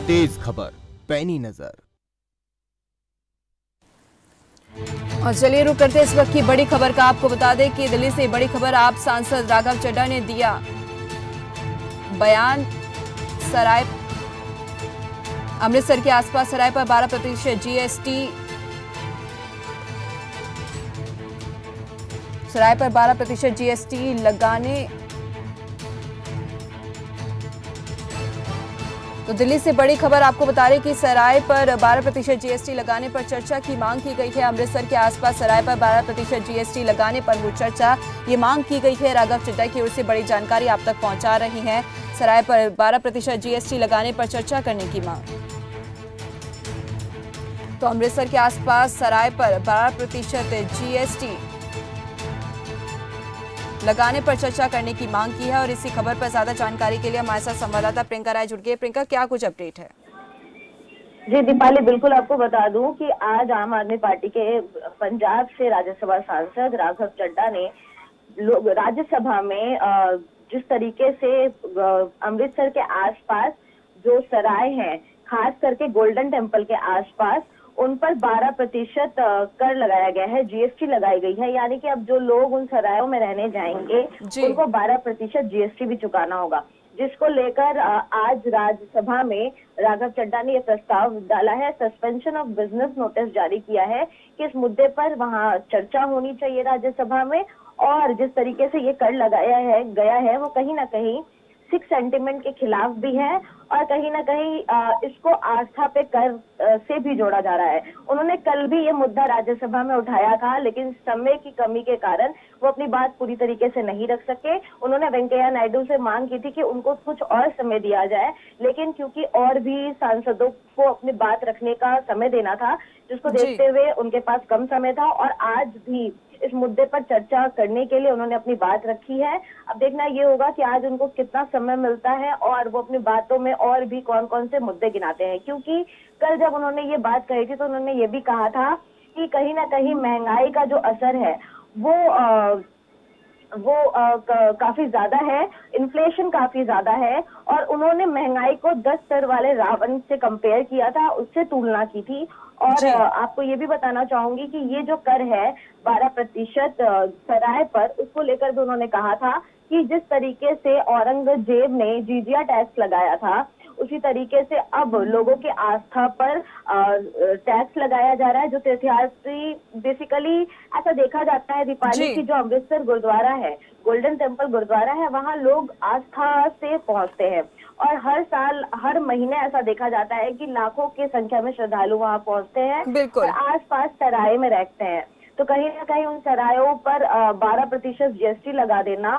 तेज खबर पैनी नजर। और चलिए रुक करते इस वक्त की बड़ी खबर का। आपको बता दें कि दिल्ली से बड़ी खबर आप सांसद राघव चड्ढा ने दिया बयान। सराय अमृतसर के आसपास सराय पर 12% जीएसटी, सराय पर 12% जीएसटी लगाने। तो दिल्ली से बड़ी खबर आपको बता रहे कि सराय पर 12% जीएसटी लगाने पर चर्चा की मांग की गई है। अमृतसर के आसपास सराय पर 12% जीएसटी लगाने पर वो चर्चा, ये मांग की गई है। राघव चड्ढा की ओर से बड़ी जानकारी आप तक पहुंचा रही है। सराय पर 12% जीएसटी लगाने पर चर्चा करने की मांग। तो अमृतसर के आसपास सराय पर 12% जीएसटी लगाने पर चर्चा करने की मांग की है। और इसी खबर पर ज्यादा जानकारी के लिए हमारे साथ संवाददाता प्रियंका राय जुड़ गई। प्रियंका, क्या कुछ अपडेट है? जी दीपाली, बिल्कुल आपको बता दूं कि आज आम आदमी पार्टी के पंजाब से राज्यसभा सांसद राघव चड्ढा ने राज्यसभा में जिस तरीके से अमृतसर के आसपास जो सराय हैं, खास करके गोल्डन टेम्पल के आसपास, उन पर 12% कर लगाया गया है, जीएसटी लगाई गई है। यानी कि अब जो लोग उन सरायों में रहने जाएंगे उनको 12% जीएसटी भी चुकाना होगा, जिसको लेकर आज राज्यसभा में राघव चड्ढा ने यह प्रस्ताव डाला है। सस्पेंशन ऑफ बिजनेस नोटिस जारी किया है कि इस मुद्दे पर वहां चर्चा होनी चाहिए राज्यसभा में। और जिस तरीके से ये कर लगाया है गया है वो कहीं ना कहीं सिख सेंटिमेंट के खिलाफ भी है और कहीं ना कहीं इसको आस्था पे कर से भी जोड़ा जा रहा है। उन्होंने कल भी ये मुद्दा राज्यसभा में उठाया था, लेकिन समय की कमी के कारण वो अपनी बात पूरी तरीके से नहीं रख सके। उन्होंने वेंकैया नायडू से मांग की थी कि उनको कुछ और समय दिया जाए, लेकिन क्योंकि और भी सांसदों को अपनी बात रखने का समय देना था, जिसको देखते हुए उनके पास कम समय था। और आज भी इस मुद्दे पर चर्चा करने के लिए उन्होंने अपनी बात रखी है। अब देखना ये होगा कि आज उनको कितना समय मिलता है और वो अपनी बातों में और भी कौन कौन से मुद्दे गिनाते हैं। क्योंकि कल जब उन्होंने ये बात कही थी तो उन्होंने ये भी कहा था कि कहीं ना कहीं महंगाई का जो असर है वो काफी ज्यादा है, इन्फ्लेशन काफी ज्यादा है। और उन्होंने महंगाई को 10 सर वाले रावण से कंपेयर किया था, उससे तुलना की थी। और आपको ये भी बताना चाहूंगी कि ये जो कर है 12% सराय पर, उसको लेकर भी उन्होंने कहा था कि जिस तरीके से औरंगजेब ने जिजिया टैक्स लगाया था, उसी तरीके से अब लोगों की आस्था पर टैक्स लगाया जा रहा है। जो तीर्थयात्री, बेसिकली ऐसा देखा जाता है दीपाली की जो अमृतसर गुरुद्वारा है, गोल्डन टेम्पल गुरुद्वारा है, वहाँ लोग आस्था से पहुंचते हैं और हर साल हर महीने ऐसा देखा जाता है कि लाखों की संख्या में श्रद्धालु वहाँ पहुंचते हैं और आसपास सराय में रहते हैं। तो कहीं ना कहीं उन सरायों पर 12% जीएसटी लगा देना,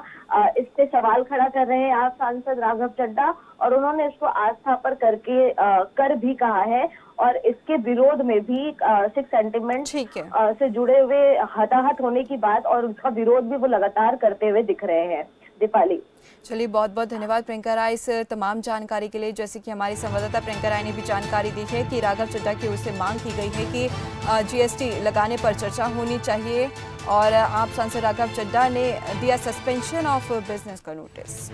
इस पे सवाल खड़ा कर रहे हैं आप सांसद राघव चड्ढा। और उन्होंने इसको आस्था पर करके कर भी कहा है और इसके विरोध में भी सिख सेंटिमेंट से जुड़े हुए हताहत होने की बात और उसका विरोध भी वो लगातार करते हुए दिख रहे हैं। दीपाली, चलिए बहुत बहुत धन्यवाद प्रियंका राय इस तमाम जानकारी के लिए। जैसे कि हमारी संवाददाता प्रियंका राय ने भी जानकारी दी है कि राघव चड्ढा की ओर से मांग की गई है कि जीएसटी लगाने पर चर्चा होनी चाहिए। और आप सांसद राघव चड्ढा ने दिया सस्पेंशन ऑफ बिजनेस का नोटिस।